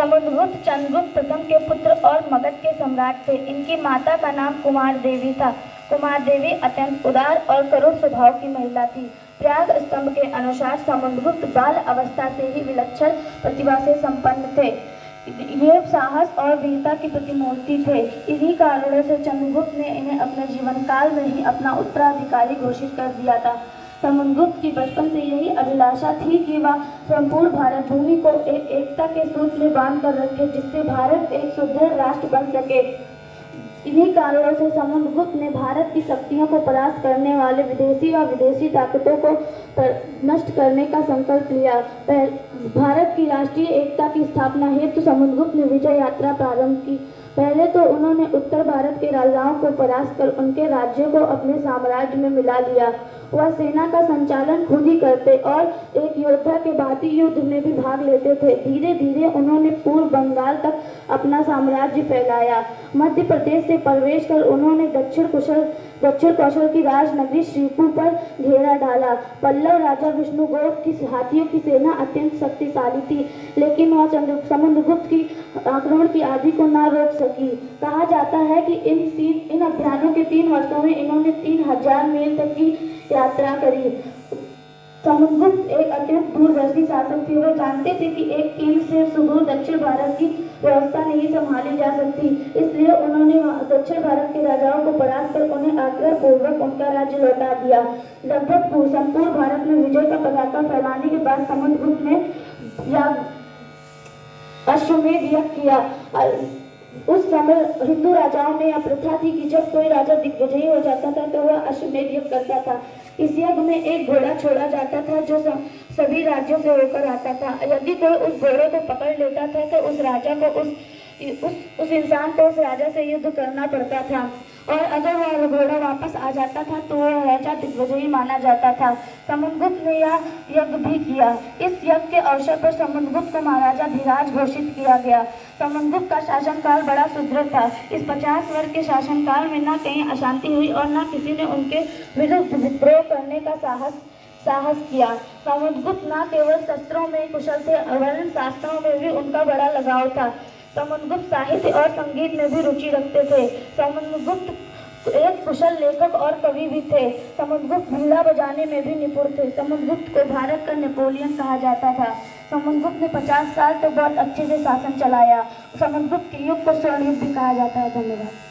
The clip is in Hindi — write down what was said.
समुद्रगुप्त चंद्रगुप्त प्रथम के पुत्र और मगध के सम्राट थे। इनकी माता का नाम कुमार देवी था। कुमार देवी अत्यंत उदार और करुण स्वभाव की महिला थी। प्रयाग स्तंभ के अनुसार समुद्रगुप्त बाल अवस्था से ही विलक्षण प्रतिभा से संपन्न थे। ये साहस और वीरता की प्रतिमूर्ति थे। इन्हीं कारणों से चंद्रगुप्त ने इन्हें अपने जीवन काल में ही अपना उत्तराधिकारी घोषित कर दिया था। समुद्रगुप्त की बचपन से यही अभिलाषा थी कि वह संपूर्ण भारत भूमि को एक एकता के सूत्र में बांध कर रखे, जिससे भारत एक सुदृढ़ राष्ट्र बन सके। इन्हीं कारणों से समुद्रगुप्त ने भारत की शक्तियों को परास्त करने वाले विदेशी ताकतों को नष्ट करने का संकल्प लिया। भारत की राष्ट्रीय एकता की स्थापना हेतु समुद्रगुप्त ने विजय यात्रा प्रारंभ की। पहले तो उन्होंने उत्तर भारत के राजाओं को परास्त कर उनके राज्यों को अपने साम्राज्य में मिला लिया। वह सेना का संचालन खुद ही करते और एक योद्धा के भांति युद्ध में भी भाग लेते थे। धीरे धीरे उन्होंने पूर्व बंगाल तक अपना साम्राज्य फैलाया। मध्य प्रदेश से प्रवेश कर उन्होंने दक्षिण कौशल की राजनगरी श्रीपुर पर घेरा डाला। पल्लव राजा विष्णुगुप्त की हाथियों की सेना अत्यंत शक्तिशाली थी, लेकिन वह समुद्रगुप्त की आक्रमण की आदि को न रोक सकी। कहा जाता है कि इन अभियानों के 3 वर्षों में इन्होंने 3000 मील तक की यात्रा करी। समुद्रगुप्त एक अत्यंत दूरदर्शी शासक थे। वे जानते थे कि एक केंद्र से सुदूर दक्षिण भारत की व्यवस्था नहीं संभाली जा सकती, इसलिए उन्होंने दक्षिण भारत के राजाओं को परास्त कर उन्हें आग्रह पूर्वक उनका राज्य लौटा दिया। लगभग संपूर्ण भारत में विजय का पताका फहराने के बाद समुद्रगुप्त ने अश्वमेध यज्ञ किया। उस समय हिंदू राजाओं में यह प्रथा थी कि जब कोई राजा दिग्विजयी हो जाता था तो वह अश्वमेध यज्ञ करता था। इस यज्ञ में एक घोड़ा छोड़ा जाता था जो सभी राज्यों से होकर आता था। यदि कोई उस घोड़े को पकड़ लेता था तो उस राजा को उस इंसान को उस राजा से युद्ध करना पड़ता था, और अगर वह घोड़ा वापस आ जाता था तो वह राजा दिग्विजयी माना जाता था। समुद्रगुप्त ने यह यज्ञ भी किया। इस यज्ञ के अवसर पर समुद्रगुप्त को महाराजा धीराज घोषित किया गया। समुद्रगुप्त का शासनकाल बड़ा सुदृढ़ था। इस 50 वर्ष के शासनकाल में न कहीं अशांति हुई और न किसी ने उनके विरुद्ध विद्रोह करने का साहस किया। समुद्रगुप्त न केवल शस्त्रों में कुशल थे, वरन शास्त्रों में भी उनका बड़ा लगाव था। समुद्रगुप्त साहित्य और संगीत में भी रुचि रखते थे। समुद्रगुप्त एक कुशल लेखक और कवि भी थे। समुद्रगुप्त वीणा बजाने में भी निपुण थे। समुद्रगुप्त को भारत का नेपोलियन कहा जाता था। समुद्रगुप्त ने 50 साल तक बहुत अच्छे से शासन चलाया। समुद्रगुप्त के युग को स्वर्ण युग भी कहा जाता है। धन्यवाद।